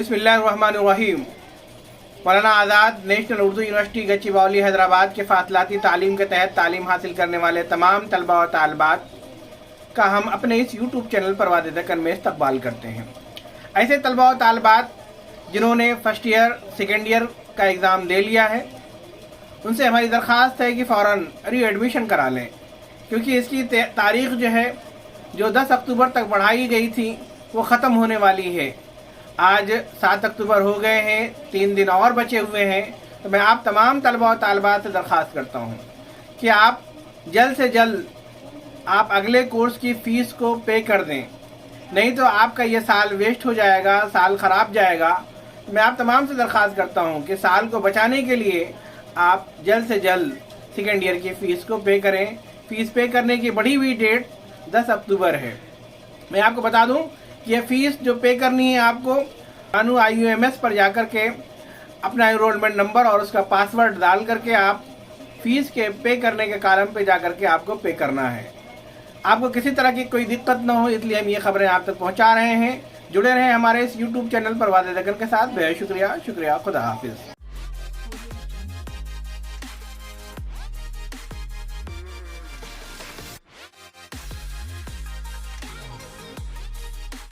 बिस्मिल्लाहिर्रहमानिर्रहीम। मौलाना आज़ाद national Urdu university Gachibowli Hyderabad के फासलाती तालीम के तहत तालीम हासिल करने वाले तमाम तलबा और तालिबात का हम अपने इस यूट्यूब चैनल पर वादिदकन में इस्तकबाल करते हैं। ऐसे तलबा और तालिबात जिन्होंने फर्स्ट ईयर सेकेंड ईयर का एग्ज़ाम दे लिया है, उनसे हमारी दरख्वास्त है कि फ़ौरन री एडमिशन करा लें, क्योंकि इसकी तारीख़ जो 10 अक्टूबर तक बढ़ाई गई थी वो ख़त्म होने वाली है। आज 7 अक्टूबर हो गए हैं, 3 दिन और बचे हुए हैं। तो मैं आप तमाम तलबा और तालिबात से दरख्वास्त करता हूँ कि आप जल्द से जल्द आप अगले कोर्स की फ़ीस को पे कर दें, नहीं तो आपका ये साल वेस्ट हो जाएगा, साल ख़राब जाएगा। मैं आप तमाम से दरख्वास्त करता हूँ कि साल को बचाने के लिए आप जल्द से जल्द सेकेंड ईयर की फ़ीस को पे करें। फ़ीस पे करने की बढ़ी हुई डेट 10 अक्टूबर है। मैं आपको बता दूं कि यह फ़ीस जो पे करनी है आपको अनु IUMS पर जाकर के अपना एनरोलमेंट नंबर और उसका पासवर्ड डाल करके आप फ़ीस के पे करने के कॉलम पे जाकर के आपको पे करना है। आपको किसी तरह की कोई दिक्कत ना हो, इसलिए हम ये खबरें आप तक पहुंचा रहे हैं। जुड़े रहें हमारे इस यूट्यूब चैनल पर वादिदकन के साथ। बेहद शुक्रिया। खुदा हाफिज़।